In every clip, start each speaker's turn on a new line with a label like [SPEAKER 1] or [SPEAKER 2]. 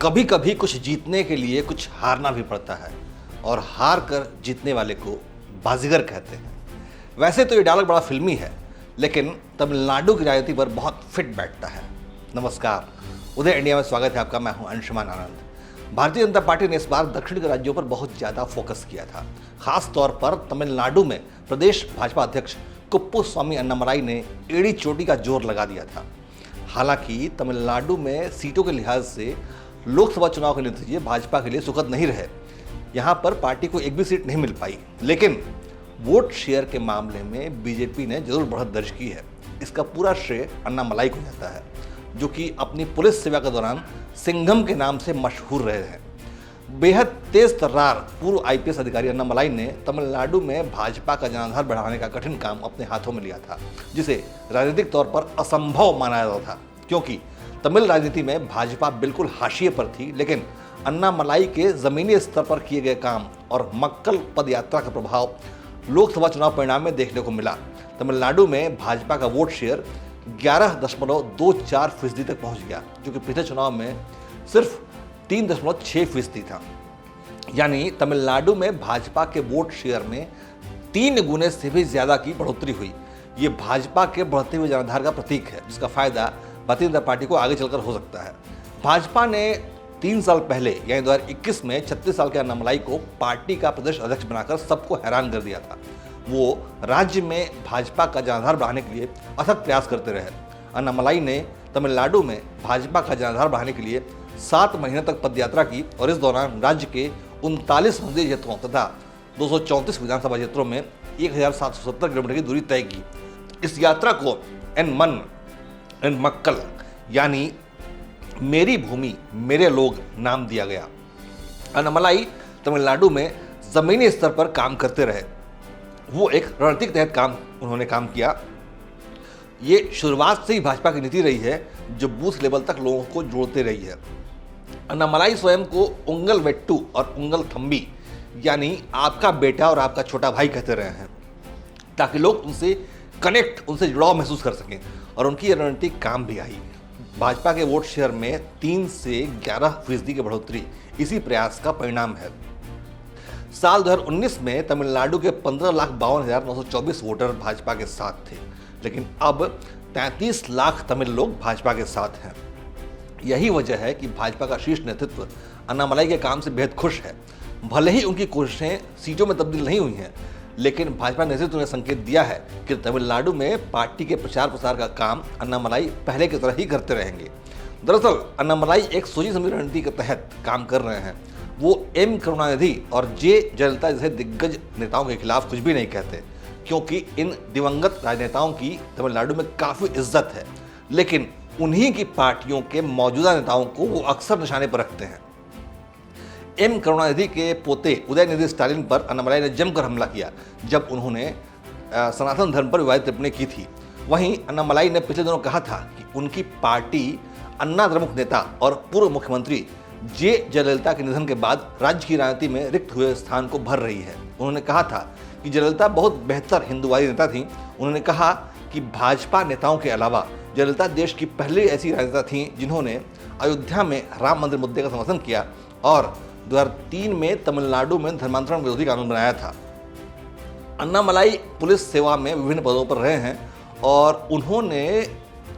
[SPEAKER 1] कभी कभी कुछ जीतने के लिए कुछ हारना भी पड़ता है और हार कर जीतने वाले को बाजीगर कहते हैं। वैसे तो ये डायलॉग बड़ा फिल्मी है, लेकिन तमिलनाडु की राजनीति पर बहुत फिट बैठता है। नमस्कार, उदय इंडिया में स्वागत है आपका। मैं हूं अंशुमान आनंद। भारतीय जनता पार्टी ने इस बार दक्षिण के राज्यों पर बहुत ज़्यादा फोकस किया था। खास तौर पर तमिलनाडु में प्रदेश भाजपा अध्यक्ष कुप्पुस्वामी अन्नामलाई ने एड़ी चोटी का जोर लगा दिया था। हालांकि तमिलनाडु में सीटों के लिहाज से लोकसभा चुनाव के नतीजे भाजपा के लिए सुखद नहीं रहे। यहाँ पर पार्टी को एक भी सीट नहीं मिल पाई, लेकिन वोट शेयर के मामले में बीजेपी ने जरूर बढ़त दर्ज की है। इसका पूरा श्रेय अन्नामलाई को जाता है, जो कि अपनी पुलिस सेवा के दौरान सिंघम के नाम से मशहूर रहे हैं। बेहद तेज तर्रार पूर्व आईपीएस अधिकारी अन्नामलाई ने तमिलनाडु में भाजपा का जनाधार बढ़ाने का कठिन काम अपने हाथों में लिया था, जिसे राजनीतिक तौर पर असंभव माना जाता था, क्योंकि तमिल राजनीति में भाजपा बिल्कुल हाशिए पर थी। लेकिन अन्नामलाई के जमीनी स्तर पर किए गए काम और मक्कल पदयात्रा का प्रभाव लोकसभा चुनाव परिणाम में देखने को मिला। तमिलनाडु में भाजपा का वोट शेयर 11.24% तक पहुंच गया, जो कि पिछले चुनाव में सिर्फ 3.6% था। यानी तमिलनाडु में भाजपा के वोट शेयर में 3 गुने से भी ज्यादा की बढ़ोतरी हुई। ये भाजपा के बढ़ते हुए जनाधार का प्रतीक है, जिसका फायदा भारतीय जनता पार्टी को आगे चलकर हो सकता है। भाजपा ने 3 साल पहले यानी 2021 में 36 साल के अन्नामलाई को पार्टी का प्रदेश अध्यक्ष बनाकर सबको हैरान कर दिया था। वो राज्य में भाजपा का जनाधार बढ़ाने के लिए अथक प्रयास करते रहे। अन्नामलाई ने तमिलनाडु में भाजपा का जनाधार बढ़ाने के लिए 7 महीने तक पदयात्रा की और इस दौरान राज्य के 39 संसदीय क्षेत्रों तथा 234 विधानसभा क्षेत्रों में 1770 किलोमीटर की दूरी तय की। इस यात्रा को एन मक्कल यानी मेरी भूमि मेरे लोग नाम दिया गया। अन्नामलाई तमिलनाडु में जमीनी स्तर पर काम करते रहे। वो एक रणनीतिक तहत उन्होंने काम किया। ये शुरुआत से ही भाजपा की नीति रही है, जो बूथ लेवल तक लोगों को जोड़ते रही है। अन्नामलाई स्वयं को उंगल वेट्टू और उंगल थम्बी यानी आपका बेटा और आपका छोटा भाई कहते रहे हैं, ताकि लोग उनसे जुड़ाव महसूस कर सकें, और उनकी ये रणनीति काम भी आई। भाजपा के वोट शेयर में 3 से 11% की बढ़ोतरी इसी प्रयास का परिणाम है। साल 2019 में तमिलनाडु के 15,52,924 वोटर भाजपा के साथ थे, लेकिन अब 33 लाख तमिल लोग भाजपा के साथ हैं। यही वजह है कि भाजपा का शीर्ष नेतृत्व अन्नामलाई के काम से बेहद खुश है। भले ही उनकी कोशिशें सीटों में तब्दील नहीं हुई हैं, लेकिन भाजपा नेतृत्व ने संकेत दिया है कि तमिलनाडु में पार्टी के प्रचार प्रसार का काम अन्नामलाई पहले की तरह ही करते रहेंगे। दरअसल अन्नामलाई एक सोची समझी रणनीति के तहत काम कर रहे हैं। वो एम करुणानिधि और जे जयललिता जैसे दिग्गज नेताओं के खिलाफ कुछ भी नहीं कहते, क्योंकि इन दिवंगत राजनेताओं की तमिलनाडु में काफ़ी इज्जत है। लेकिन उन्हीं की पार्टियों के मौजूदा नेताओं को वो अक्सर निशाने पर रखते हैं। एम करुणानिधि के पोते उदयनिधि स्टालिन पर अन्नामलाई ने जमकर हमला किया, जब उन्होंने सनातन धर्म पर विवादित टिप्पणी की थी। वहीं अन्नामलाई ने पिछले दिनों कहा था कि उनकी पार्टी अन्ना द्रमुक नेता और पूर्व मुख्यमंत्री जे जयललिता के निधन के बाद राज्य की राजनीति में रिक्त हुए स्थान को भर रही है। उन्होंने कहा था कि जयललिता बहुत बेहतर हिंदुवादी नेता थी। उन्होंने कहा कि भाजपा नेताओं के अलावा जयललिता देश की पहली ऐसी राजनेता थी जिन्होंने अयोध्या में राम मंदिर मुद्दे का समर्थन किया और 2003 में तमिलनाडु में धर्मांतरण विरोधी कानून बनाया था। अन्नामलाई पुलिस सेवा में विभिन्न पदों पर रहे हैं और उन्होंने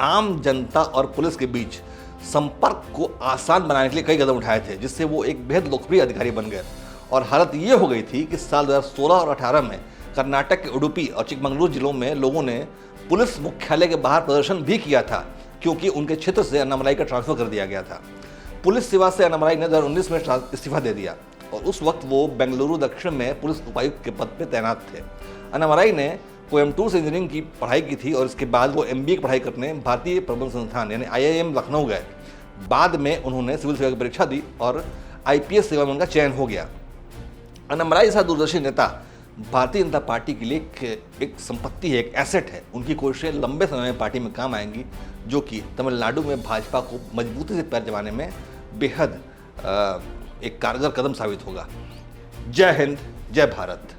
[SPEAKER 1] आम जनता और पुलिस के बीच संपर्क को आसान बनाने के लिए कई कदम उठाए थे, जिससे वो एक बेहद लोकप्रिय अधिकारी बन गए। और हालत ये हो गई थी कि साल 2016 और 2018 में कर्नाटक के उडुपी और चिकमंगलुरु जिलों में लोगों ने पुलिस मुख्यालय के बाहर प्रदर्शन भी किया था, क्योंकि उनके क्षेत्र से अन्नामलाई का ट्रांसफर कर दिया गया था। पुलिस सेवा से अन्नामलाई ने 2019 में इस्तीफा दे दिया और उस वक्त वो बेंगलुरु दक्षिण में पुलिस उपायुक्त के पद पर तैनात थे। अन्नामलाई ने कोयम्बटूर से इंजीनियरिंग की पढ़ाई की थी और इसके बाद वो MBA की पढ़ाई करने भारतीय प्रबंध संस्थान यानी IIM लखनऊ गए। बाद में उन्होंने सिविल सेवा की परीक्षा दी और IPS सेवा में उनका चयन हो गया। अन्नामलाई जैसा दूरदर्शी नेता भारतीय जनता पार्टी के लिए एक संपत्ति है, एक एसेट है। उनकी कोशिशें लंबे समय में पार्टी में काम आएंगी, जो कि तमिलनाडु में भाजपा को मजबूती से पैर जमाने में बेहद एक कारगर कदम साबित होगा। जय हिंद, जय भारत।